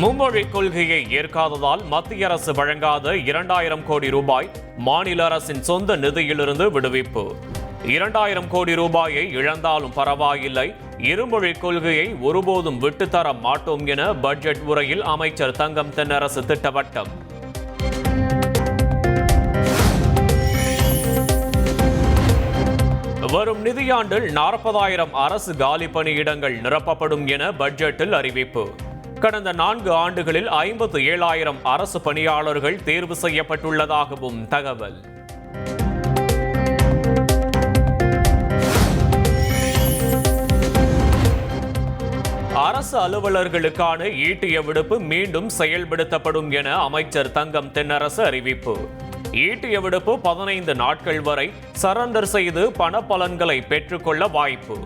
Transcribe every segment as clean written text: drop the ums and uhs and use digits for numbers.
மும்மொழி கொள்கையை ஏற்காததால் மத்திய அரசு வழங்காத 2000 கோடி ரூபாய் மாநில அரசின் சொந்த நிதியிலிருந்து விடுவிப்பு. 2000 கோடி ரூபாயை இழந்தாலும் பரவாயில்லை, இருமொழி கொள்கையை ஒருபோதும் விட்டுத்தர மாட்டோம் என பட்ஜெட் உரையில் அமைச்சர் தங்கம் தென்னரசு திட்டவட்டம். வரும் நிதியாண்டில் 40,000 அரசு காலி பணியிடங்கள் நிரப்பப்படும் என பட்ஜெட்டில் அறிவிப்பு. கடந்த 4 ஆண்டுகளில் 57,000 அரசு பணியாளர்கள் தேர்வு செய்யப்பட்டுள்ளதாகவும் தகவல். அரசு அலுவலர்களுக்கான ஈட்டிய விடுப்பு மீண்டும் செயல்படுத்தப்படும் என அமைச்சர் தங்கம் தென்னரசு அறிவிப்பு. ஈட்டிய விடுப்பு 15 நாட்கள் வரை சரண்டர் செய்து பண பலன்களை பெற்றுக்கொள்ள வாய்ப்பு.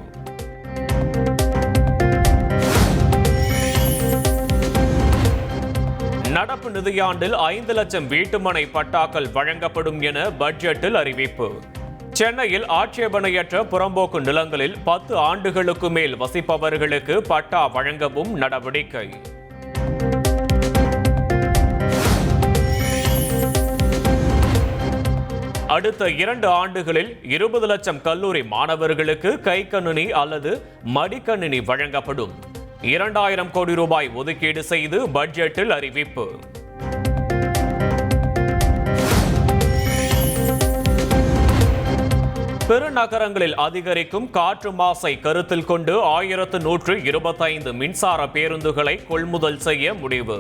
நடப்பு நிதியாண்டில் 5 லட்சம் வீட்டுமனை பட்டாக்கள் வழங்கப்படும் என பட்ஜெட்டில் அறிவிப்பு. சென்னையில் ஆட்சேபணையற்ற புறம்போக்கு நிலங்களில் 10 ஆண்டுகளுக்கு மேல் வசிப்பவர்களுக்கு பட்டா வழங்கவும் நடவடிக்கை. அடுத்த 2 ஆண்டுகளில் 20 லட்சம் கல்லூரி மாணவர்களுக்கு கைக்கணினி அல்லது மடிக்கணினி வழங்கப்படும். 2000 கோடி ரூபாய் ஒதுக்கீடு செய்து பட்ஜெட்டில் அறிவிப்பு. பெருநகரங்களில் அதிகரிக்கும் காற்று மாசை கருத்தில் கொண்டு 1125 மின்சார பேருந்துகளை கொள்முதல் செய்ய முடிவு.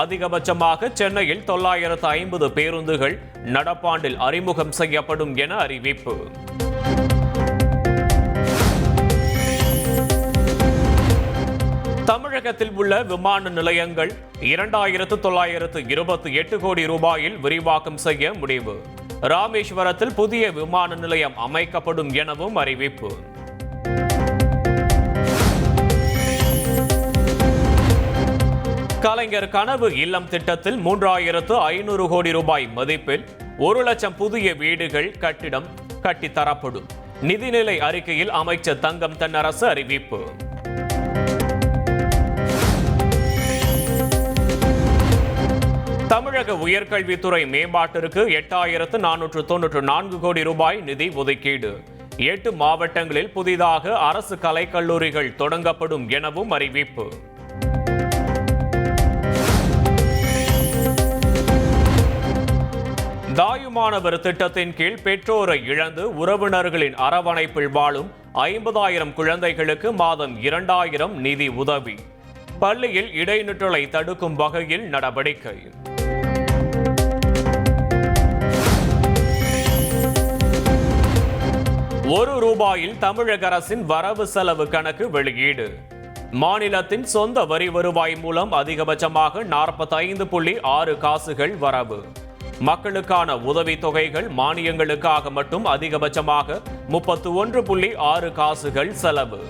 அதிகபட்சமாக சென்னையில் 950 பேருந்துகள் நடப்பாண்டில் அறிமுகம் செய்யப்படும் என அறிவிப்பு. தமிழகத்தில் உள்ள விமான நிலையங்கள் 2928 கோடி ரூபாயில் விரிவாக்கம் செய்ய முடிவு. ராமேஸ்வரத்தில் புதிய விமான நிலையம் அமைக்கப்படும் எனவும் அறிவிப்பு. கலைஞர் கனவு இல்லம் திட்டத்தில் 3500 கோடி ரூபாய் மதிப்பில் 1 லட்சம் புதிய வீடுகள் கட்டிடம் கட்டித்தரப்படும். நிதிநிலை அறிக்கையில் அமைச்சர் தங்கம் தென்னரசு அறிவிப்பு. தமிழக உயர்கல்வித்துறை மேம்பாட்டிற்கு 8494 கோடி ரூபாய் நிதி ஒதுக்கீடு. 8 மாவட்டங்களில் புதிதாக அரசு கலைக்கல்லூரிகள் தொடங்கப்படும் எனவும் அறிவிப்பு. தாயுமானவர் திட்டத்தின் கீழ் பெற்றோரை இழந்து உறவினர்களின் அரவணைப்பில் வாழும் 50,000 குழந்தைகளுக்கு மாதம் 2000 நிதி உதவி. பள்ளியில் இடைநிற்றலை தடுக்கும் வகையில் நடவடிக்கை. ₹1 தமிழக அரசின் வரவு செலவு கணக்கு வெளியீடு. மாநிலத்தின் சொந்த வரி வருவாய் மூலம் அதிகபட்சமாக 45.6 காசுகள் வரவு. மக்களுக்கான உதவி தொகைகள் மானியங்களுக்காக மட்டும் அதிகபட்சமாக 31.6 காசுகள் செலவு.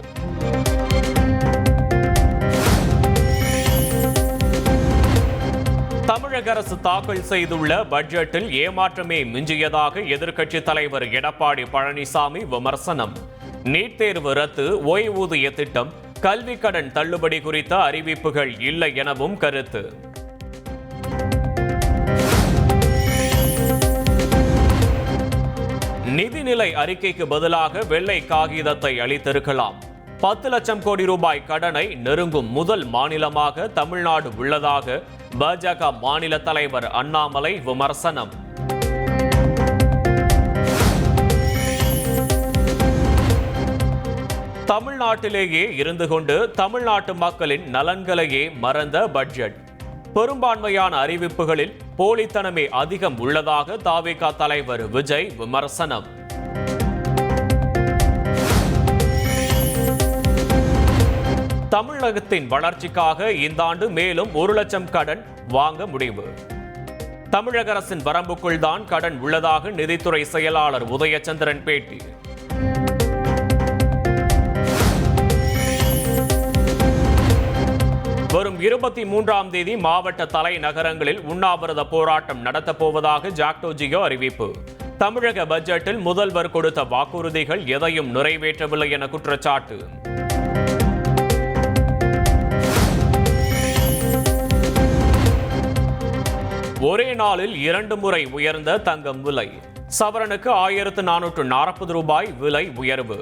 தமிழக அரசு தாக்கல் செய்துள்ள பட்ஜெட்டில் ஏமாற்றமே மிஞ்சியதாக எதிர்க்கட்சித் தலைவர் எடப்பாடி பழனிசாமி விமர்சனம். நீட் தேர்வு ரத்து, ஓய்வூதிய திட்டம், கல்வி கடன் தள்ளுபடி குறித்த அறிவிப்புகள் இல்லை எனவும் கருத்து. நிதிநிலை அறிக்கைக்கு பதிலாக வெள்ளை காகிதத்தை அளித்திருக்கலாம். 10 லட்சம் கோடி ரூபாய் கடனை நெருங்கும் முதல் மாநிலமாக தமிழ்நாடு உள்ளதாக பாஜக மாநில தலைவர் அண்ணாமலை விமர்சனம். தமிழ்நாட்டிலேயே இருந்து கொண்டு தமிழ்நாட்டு மக்களின் நலன்களையே மறந்த பட்ஜெட். பெரும்பான்மையான அறிவிப்புகளில் போலித்தனமே அதிகம் உள்ளதாக தாவேகா தலைவர் விஜய் விமர்சனம். தமிழகத்தின் வளர்ச்சிக்காக இந்த ஆண்டு மேலும் 1 லட்சம் கடன் வாங்க முடிவு. தமிழக அரசின் வரம்புக்குள் தான் கடன் உள்ளதாக நிதித்துறை செயலாளர் உதயச்சந்திரன் பேட்டி. வரும் 23ஆம் தேதி மாவட்ட தலைநகரங்களில் உண்ணாவிரத போராட்டம் நடத்தப்போவதாக ஜாக்டோ ஜியோ அறிவிப்பு. தமிழக பட்ஜெட்டில் முதல்வர் கொடுத்த வாக்குறுதிகள் எதையும் நிறைவேற்றவில்லை என குற்றச்சாட்டு. ஒரே நாளில் 2 முறை உயர்ந்த தங்கம் விலை. சவரனுக்கு 1440 ரூபாய் விலை உயர்வு.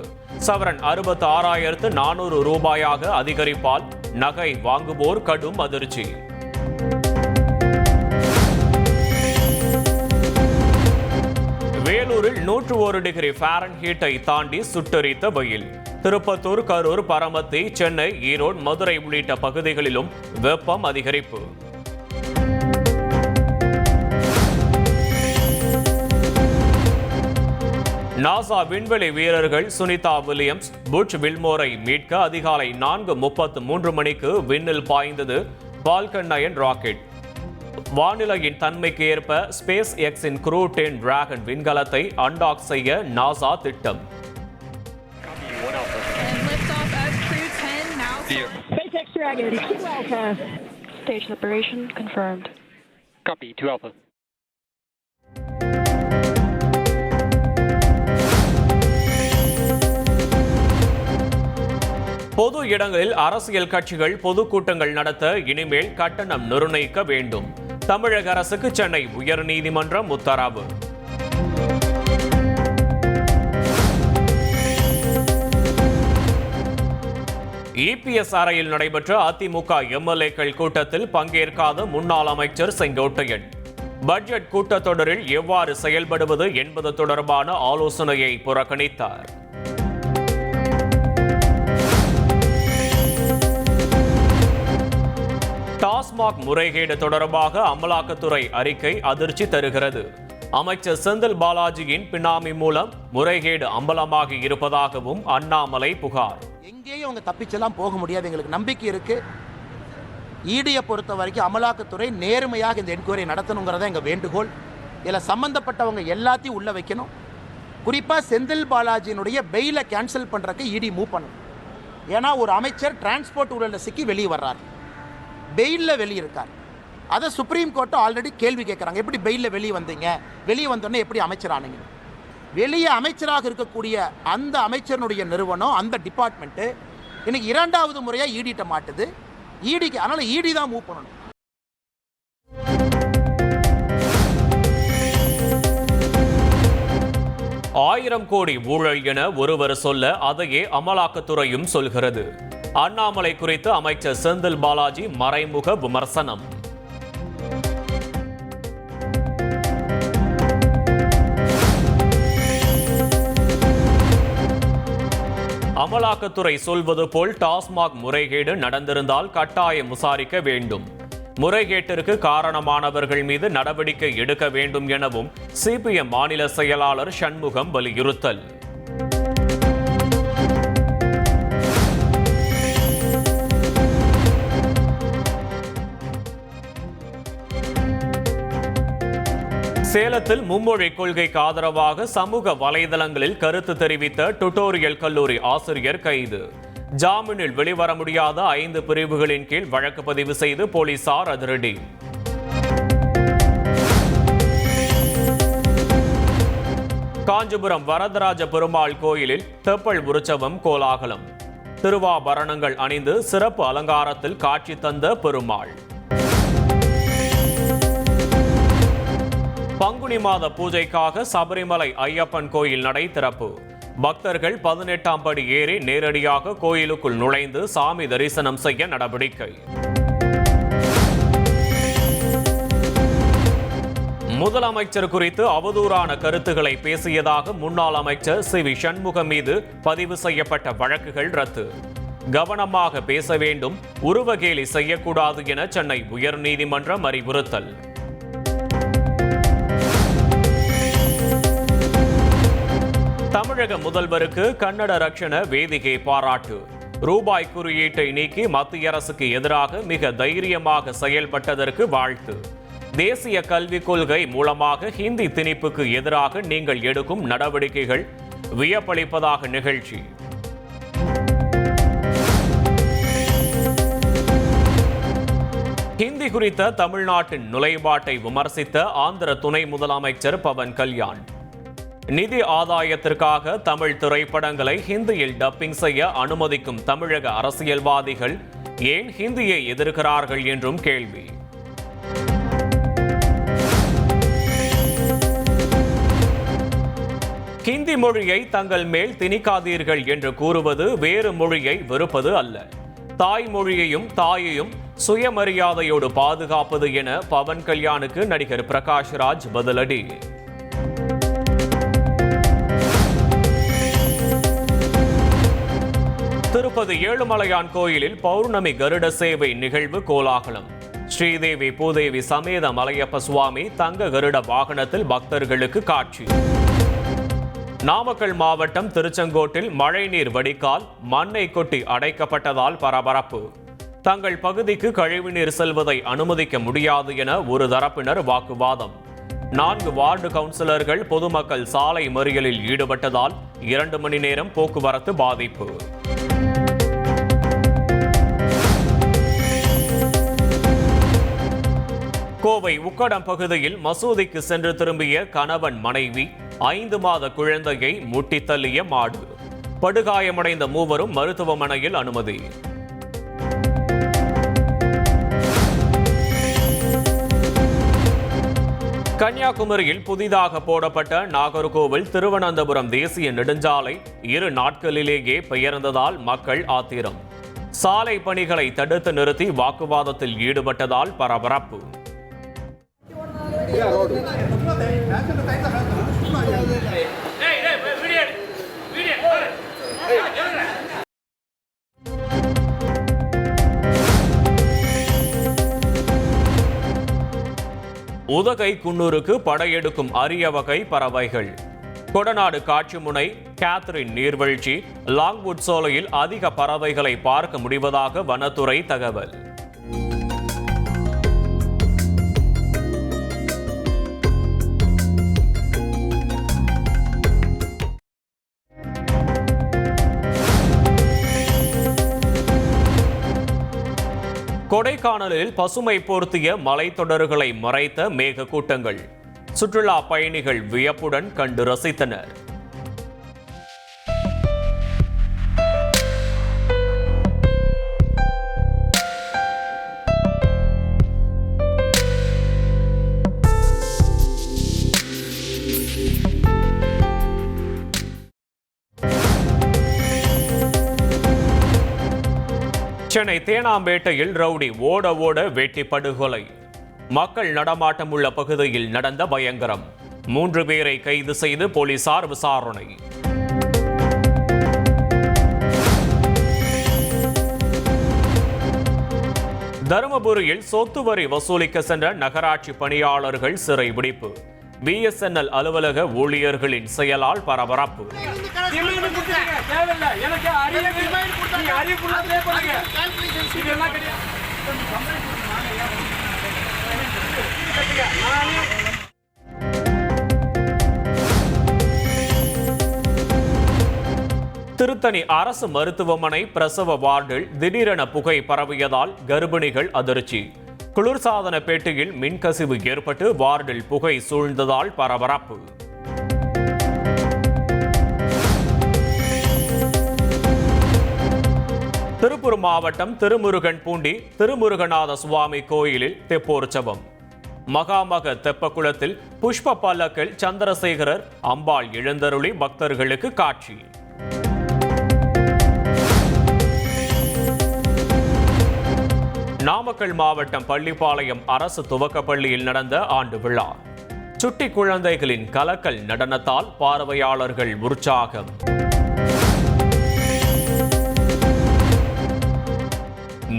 சவரன் 66,400 ரூபாயாக அதிகரிப்பால் நகை வாங்குவோர் கடும் அதிர்ச்சி. வேலூரில் 101 டிகிரி ஃபாரன்ஹீட்டை தாண்டி சுட்டெரித்த வெயில். திருப்பத்தூர், கரூர், பரமத்தி, சென்னை, ஈரோடு, மதுரை உள்ளிட்ட பகுதிகளிலும் வெப்பம் அதிகரிப்பு. நாசா விண்வெளி வீரர்கள் சுனிதா வில்லியம்ஸ், புட்ச் வில்மோரை மீட்க அதிகாலை 4:33 மணிக்கு விண்ணில் பாய்ந்தது பால்கன் 9 ராக்கெட். வானிலையின் தன்மைக்கு ஏற்ப ஸ்பேஸ் எக்ஸின் க்ரூ 10 டிராகன் விண்கலத்தை அன்டாக் செய்ய நாசா திட்டம். SpaceX Dragon 2 Alpha. Stage separation confirmed. Copy 2 Alpha. பொது இடங்களில் அரசியல் கட்சிகள் பொதுக்கூட்டங்கள் நடத்த இனிமேல் கட்டணம் நிர்ணயிக்க வேண்டும். தமிழக அரசுக்கு சென்னை உயர்நீதிமன்றம் உத்தரவு. இபிஎஸ் அறையில் நடைபெற்ற அதிமுக எம்எல்ஏக்கள் கூட்டத்தில் பங்கேற்காத முன்னாள் அமைச்சர் செங்கோட்டையன். பட்ஜெட் கூட்டத்தொடரில் எவ்வாறு செயல்படுவது என்பது தொடர்பான ஆலோசனையை புறக்கணித்தார். டாஸ்மாக் முறைகேடு தொடர்பாக அமலாக்கத்துறை அறிக்கை அதிர்ச்சி தருகிறது. அமைச்சர் செந்தில் பாலாஜியின் பினாமி மூலம் முறைகேடு அம்பலமாகி இருப்பதாகவும் அண்ணாமலை புகார். எங்கேயும் அவங்க தப்பிச்செல்லாம் போக முடியாது, எங்களுக்கு நம்பிக்கை இருக்கு. ஈடியை பொறுத்த வரைக்கும் அமலாக்கத்துறை நேர்மையாக இந்த என்கொயரி நடத்தணுங்கிறத எங்கள் வேண்டுகோள். இதில் சம்பந்தப்பட்டவங்க எல்லாத்தையும் உள்ள வைக்கணும். குறிப்பாக செந்தில் பாலாஜியினுடைய பெயிலை கேன்சல் பண்ணுறதுக்கு இடி மூவ் பண்ணணும். ஏன்னா ஒரு அமைச்சர் டிரான்ஸ்போர்ட் ஊழலில் சிக்கி வெளியே வர்றார், பெயிலில் வெளியிருக்கார். அதை சுப்ரீம் கோர்ட்டு ஆல்ரெடி கேள்வி கேட்குறாங்க, எப்படி பெயிலில் வெளியே வந்தீங்க, வெளியே வந்தோடனே எப்படி அமைச்சர் ஆனீங்க. வெளியே அமைச்சராக இருக்கக்கூடிய அந்த அமைச்சருடைய நிறுவனம், அந்த டிபார்ட்மெண்ட்டு இன்னைக்கு 2வது முறையாக ஈடிட்ட மாட்டுது. ஈடிக்கு அதனால் ஈடி தான் மூவ் பண்ணணும். ஆயிரம் கோடி ஊழல் என ஒருவர் சொல்ல அதையே அமலாக்கத்துறையும் சொல்கிறது. அண்ணாமலை குறித்து அமைச்சர் செந்தில் பாலாஜி மறைமுக விமர்சனம். அமலாக்கத்துறை சொல்வது போல் டாஸ்மாக் முறைகேடு நடந்திருந்தால் கட்டாயம் விசாரிக்க வேண்டும். முறைகேட்டிற்கு காரணமானவர்கள் மீது நடவடிக்கை எடுக்க வேண்டும் எனவும் சிபிஎம் மாநில செயலாளர் சண்முகம் வலியுறுத்தல். சேலத்தில் மும்மொழி கொள்கைக்கு ஆதரவாக சமூக வலைதளங்களில் கருத்து தெரிவித்த டுட்டோரியல் கல்லூரி ஆசிரியர் கைது. ஜாமீனில் வெளிவர முடியாத 5 பிரிவுகளின் கீழ் வழக்கு பதிவு செய்து போலீசார் அதிரடி. காஞ்சிபுரம் வரதராஜ பெருமாள் கோயிலில் தெப்பல் உற்சவம் கோலாகலம். திருவாபரணங்கள் அணிந்து சிறப்பு அலங்காரத்தில் காட்சி தந்த பெருமாள். பங்குனி மாத பூஜைக்காக சபரிமலை ஐயப்பன் கோயில் நடை திறப்பு. பக்தர்கள் 18ஆம் படி ஏறி நேரடியாக கோயிலுக்குள் நுழைந்து சாமி தரிசனம் செய்ய நடவடிக்கை. முதலமைச்சர் குறித்து அவதூறான கருத்துக்களை பேசியதாக முன்னாள் அமைச்சர் சி.வி. சண்முகம் மீது பதிவு செய்யப்பட்ட வழக்குகள் ரத்து. கவனமாக பேச வேண்டும், உருவகேலி செய்யக்கூடாது என சென்னை உயர்நீதிமன்றம் அறிவுறுத்தல். தமிழக முதல்வருக்கு கன்னட ரட்சண வேதிகை பாராட்டு. ரூபாய் குறியீட்டை நீக்கி மத்திய அரசுக்கு எதிராக மிக தைரியமாக செயல்பட்டதற்கு வாழ்த்து. தேசிய கல்விக் கொள்கை மூலமாக ஹிந்தி திணிப்புக்கு எதிராக நீங்கள் எடுக்கும் நடவடிக்கைகள் வியப்பளிப்பதாக நிகழ்ச்சி. ஹிந்தி குறித்த தமிழ்நாட்டின் நுழைபாட்டை விமர்சித்த ஆந்திர துணை முதலமைச்சர் பவன் கல்யாண். நிதி ஆதாயத்திற்காக தமிழ் திரைப்படங்களை ஹிந்தியில் டப்பிங் செய்ய அனுமதிக்கும் தமிழக அரசியல்வாதிகள் ஏன் ஹிந்தியை எதிர்க்கிறார்கள் என்றும் கேள்வி. இந்தி மொழியை தங்கள் மேல் திணிக்காதீர்கள் என்று கூறுவது வேறு மொழியை வெறுப்பது அல்ல, தாய்மொழியையும் தாயையும் சுயமரியாதையோடு பாதுகாப்பது என பவன் கல்யாணுக்கு நடிகர் பிரகாஷ் ராஜ் பதிலடி. திருப்பதி ஏழுமலையான் கோயிலில் பௌர்ணமி கருட சேவை நிகழ்வு கோலாகலம். ஸ்ரீதேவி பூதேவி சமேத மலையப்ப சுவாமி தங்க கருட வாகனத்தில் பக்தர்களுக்கு காட்சி. நாமக்கல் மாவட்டம் திருச்செங்கோட்டில் மழைநீர் வடிகால் மண்ணை கொட்டி அடைக்கப்பட்டதால் பரபரப்பு. தங்கள் பகுதிக்கு கழிவுநீர் செல்வதை அனுமதிக்க முடியாது என ஒரு தரப்பினர் வாக்குவாதம். 4 வார்டு கவுன்சிலர்கள் பொதுமக்கள் சாலை மறியலில் ஈடுபட்டதால் 2 மணி நேரம் போக்குவரத்து பாதிப்பு. கோவை உக்கடம் பகுதியில் மசூதிக்கு சென்று திரும்பிய கணவன் மனைவி 5 மாத குழந்தையை முட்டி தள்ளிய மாடு. படுகாயமடைந்த மூவரும் மருத்துவமனையில் அனுமதி. கன்னியாகுமரியில் புதிதாக போடப்பட்ட நாகர்கோவில் திருவனந்தபுரம் தேசிய நெடுஞ்சாலை 2 நாட்களிலேயே பெயர்ந்ததால் மக்கள் ஆத்திரம். சாலை பணிகளை தடுத்து நிறுத்தி வாக்குவாதத்தில் ஈடுபட்டதால் பரபரப்பு. உதகை குன்னூருக்கு படையெடுக்கும் அரிய வகை பறவைகள். கொடநாடு காட்சிமுனை, கேத்ரின் நீர்வீழ்ச்சி, லாங்வுட் சோலையில் அதிக பறவைகளை பார்க்க முடிவதாக வனத்துறை தகவல். கொடைக்கானலில் பசுமை போர்த்திய மலைத்தொடர்களை மறைத்த மேக கூட்டங்கள். சுற்றுலா பயணிகள் வியப்புடன் கண்டு ரசித்தனர். சென்னை தேனாம்பேட்டையில் ரவுடி ஓட ஓட வெட்டி படுகொலை. மக்கள் நடமாட்டம் உள்ள பகுதியில் நடந்த பயங்கரம். 3 பேரை கைது செய்து போலீசார் விசாரணை. தருமபுரியில் சொத்து வரி வசூலிக்க சென்ற நகராட்சி பணியாளர்கள் சிறை பிடிப்பு. BSNL அலுவலக ஊழியர்களின் செயலால் பரபரப்பு. திருத்தணி அரசு மருத்துவமனை பிரசவ வார்டில் திடீரென புகை பரவியதால் கர்ப்பிணிகள் அதிர்ச்சி. குளிர்சாதன பெட்டியில் மின்கசிவு ஏற்பட்டு வார்டில் புகை சூழ்ந்ததால் பரபரப்பு. திருப்பூர் மாவட்டம் திருமுருகன்பூண்டி திருமுருகநாத சுவாமி கோயிலில் தெப்போற்சவம். மகாமக தெப்பக்குளத்தில் புஷ்ப பல்லக்கில் சந்திரசேகரர் அம்பாள் எழுந்தருளி பக்தர்களுக்கு காட்சி. நாமக்கல் மாவட்டம் பள்ளிப்பாளையம் அரசு துவக்கப்பள்ளியில் நடந்த ஆண்டு விழா. சுட்டி குழந்தைகளின் கலக்கல் நடனத்தால் பார்வையாளர்கள் உற்சாகம்.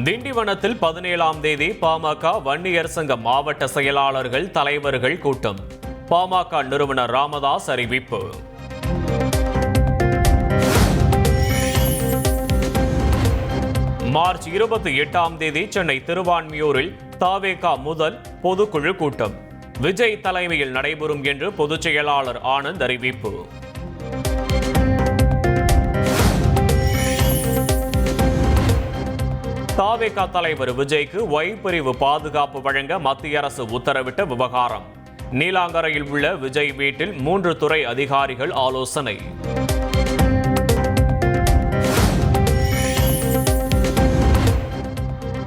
திண்டிவனத்தில் 17ஆம் தேதி பாமக வன்னியர் சங்க மாவட்ட செயலாளர்கள் தலைவர்கள் கூட்டம். பாமக நிறுவனர் ராமதாஸ் அறிவிப்பு. மார்ச் 28ஆம் தேதி சென்னை திருவான்மியூரில் தாவேகா முதல் பொதுக்குழு கூட்டம். விஜய் தலைமையில் நடைபெறும் என்று பொதுச் செயலாளர் ஆனந்த் அறிவிப்பு. தாவேகா தலைவர் விஜய்க்கு ஒய் பிரிவு பாதுகாப்பு வழங்க மத்திய அரசு உத்தரவிட்ட விவகாரம். நீலாங்கரையில் உள்ள விஜய் வீட்டில் 3 துறை அதிகாரிகள் ஆலோசனை.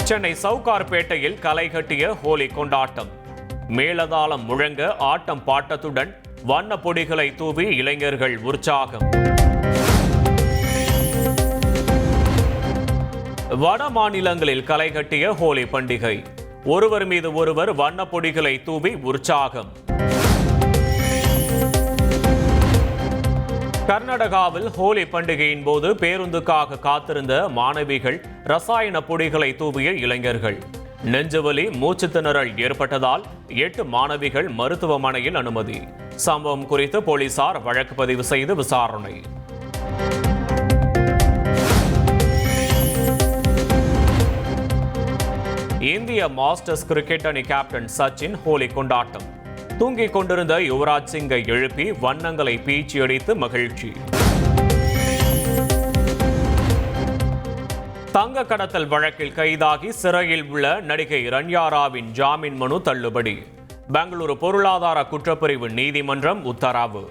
சென்னை சவுகார்பேட்டையில் களை கட்டிய ஹோலி கொண்டாட்டம். மேளதாளம் முழங்க ஆட்டம் பாட்டத்துடன் வண்ண பொடிகளை தூவி இளைஞர்கள் உற்சாகம். வட மாநிலங்களில் களை கட்டிய ஹோலி பண்டிகை. ஒருவர் மீது ஒருவர் வண்ண பொடிகளை தூவி உற்சாகம். கர்நாடகாவில் ஹோலி பண்டிகையின் போது பேருந்துக்காக காத்திருந்த மாணவிகள் ரசாயன பொடிகளை தூவிய இளைஞர்கள். நெஞ்சுவலி, மூச்சு திணறல் ஏற்பட்டதால் 8 மாணவிகள் மருத்துவமனையில் அனுமதி. சம்பவம் குறித்து போலீசார் வழக்கு பதிவு செய்து விசாரணை. இந்திய மாஸ்டர்ஸ் கிரிக்கெட் அணி கேப்டன் சச்சின் ஹோலி கொண்டாட்டம். தூங்கிக் கொண்டிருந்த யுவராஜ் சிங்கை எழுப்பி வண்ணங்களை பீச்சி அடித்து மகிழ்ச்சி. தங்க கடத்தல் வழக்கில் கைதாகி சிறையில் உள்ள நடிகை ரன்யாராவின் ஜாமீன் மனு தள்ளுபடி. பெங்களூரு பொருளாதார குற்றப்பிரிவு நீதிமன்றம் உத்தரவு.